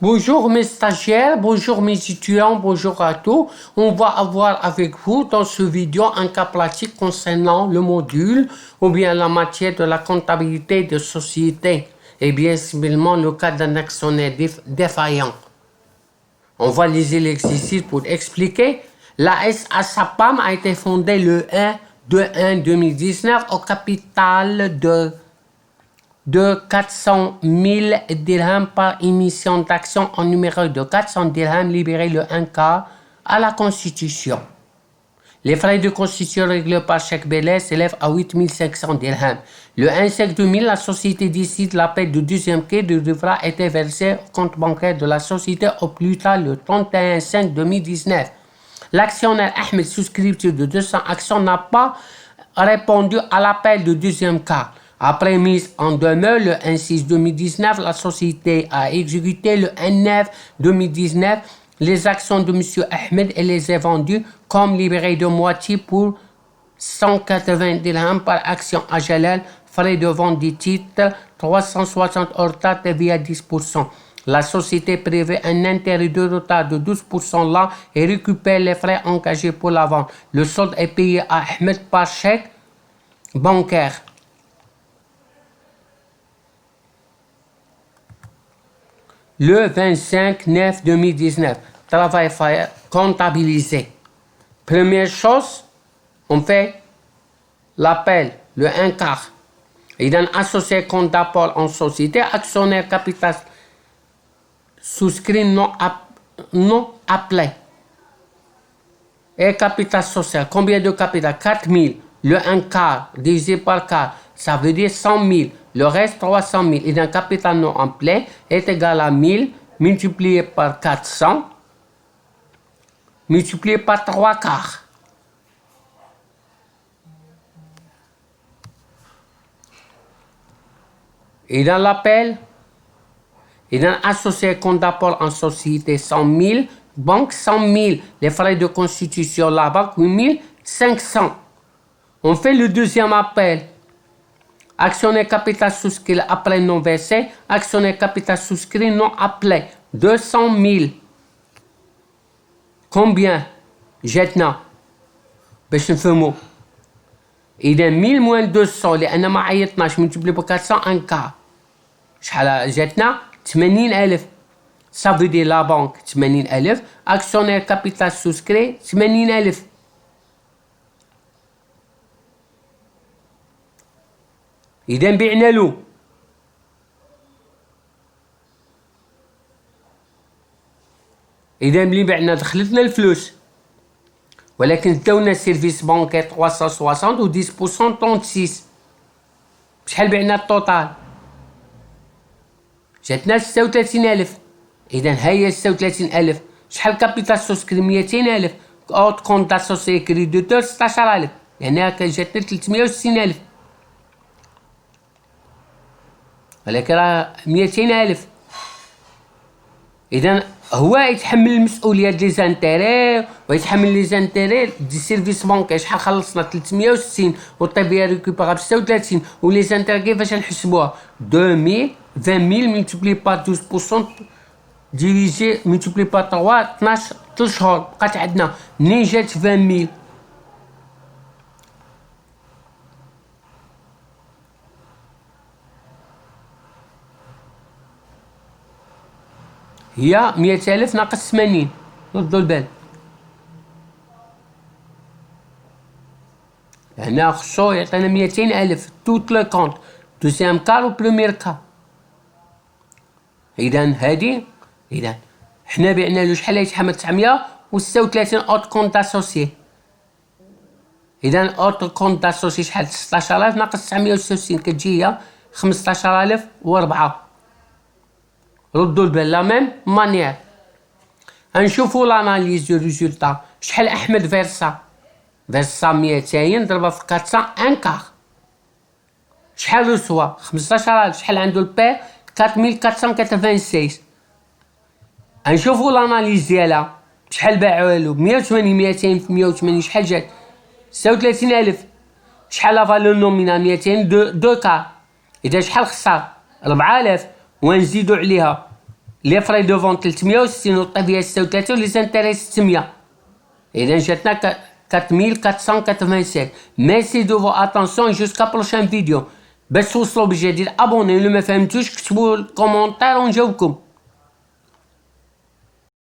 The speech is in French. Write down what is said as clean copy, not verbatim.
Bonjour mes stagiaires, bonjour mes étudiants, bonjour à tous. On va avoir avec vous dans ce vidéo un cas pratique concernant le module ou bien la matière de la comptabilité de société et bien simplement le cas d'un actionnaire défaillant. On va lire l'exercice pour expliquer. La SAPAM a été fondée le 1/1/2019 au capital de 400 000 dirhams par émission d'actions en numéro de 400 dirhams libérés le 1 quart à la Constitution. Les frais de constitution réglés par chaque BLS s'élèvent à 8 500 dirhams. Le 1/5/2000, la société décide l'appel du deuxième quai devra être versé au compte bancaire de la société au plus tard le 31/5/2019. L'actionnaire Ahmed souscripteur de 200 actions n'a pas répondu à l'appel du deuxième quart. Après mise en demeure le 1/6/2019, la société a exécuté le 1/9/2019 les actions de M. Ahmed et les a vendues comme libérées de moitié pour 180 dirhams par action à Jalal, frais de vente des titres 360 hors taxe via 10%. La société prévoit un intérêt de retard de 12% là et récupère les frais engagés pour la vente. Le solde est payé à Ahmed par chèque bancaire. Le 25/9/2019, travail fait, comptabilisé. Première chose, on fait l'appel, le 1 quart. Il y a un associé compte d'apport en société, actionnaire capital souscrit non appelé. Et capital social, combien de capital? 4 000. Le 1 quart divisé par quart, ça veut dire 100 000. Le reste, 300 000. Et un capital non appelé est égal à 1000 multiplié par 400 multiplié par 3 quarts. Et dans l'appel, et dans associé compte d'apport en société 100 000, banque 100 000, les frais de constitution la banque 8 500. On fait le deuxième appel. Actionnaire capital souscrit après non versé, actionnaire capital souscrit non appelé 200 000. Combien? جاتنا باش نفهمو. إذا 1000 moins 200 لأن معايا 12 multiplié par 400 un quart. شحال جاتنا؟ 80,000. Ça veut dire la banque 80,000, actionnaire capital souscrit 80,000. إذا بعنا له إذا ملي بعنا دخلتنا الفلوس ولكن داونا سيرفيس بانكير 360 و 10% 36. بشحال بعنا التوتال؟ جاتنا 36,000. إذا هاهي 36,000. شحال كابيتال سوسكري؟ 200,000. أوت كونت أسوسيي كريديتور 16,000. يعني هاكا جاتنا 360,000. ولكن راه 200,000. إذا هو يتحمل المسؤولية دي زانتيري ويتحمل لي زانتيري دي سيرفيس بانكي. شحال خلصنا؟ 360 والطبيعة ريكوبيرا ب 36 ولي زانتيري كيفاش نحسبوها؟ 2000 20,000 multiplié par 12% divisé multiplié par 3 12 3 شهور. بقات عندنا منين جات 20,000؟ هي 100,000 ناقص 80. ردوا البال. هنا خصو يعطينا 200,000 توت لو كونت دوزيام كار و بروميير كار. إذا هادي إذا حنا بعنا له شحال يتحمل؟ 936 أوت كونت أسوسيي. إذا أوت كونت أسوسيي شحال؟ 16,000 ناقص 966 كتجي هي 15,004. ردوا البال لا ميم مانيير. غنشوفو لاناليز دو ريزولتا. شحال أحمد فيرسا 200 ضربها في 400 ان كار. شحال رسوا؟ 15,000. شحال عنده البير؟ 4486. غنشوفو لاناليز ديالها. شحال باعوها له؟ 180 200 في 180 شحال جات؟ 36,000. شحال لا فالور نومينال؟ 200 دو كار. إذا شحال خسر؟ 4,000 ونزيدو عليها لي فري دو فونت 360 والطبيعة 36 لي انتري 600. إذا جاتنا 4487. ميرسي دو فو اتونسيون جوسكا بروشان فيديو. باش توصلوا بالجديد ابوني، اللي ما فهمتوش كتبوا الكومونتير ونجاوبكم.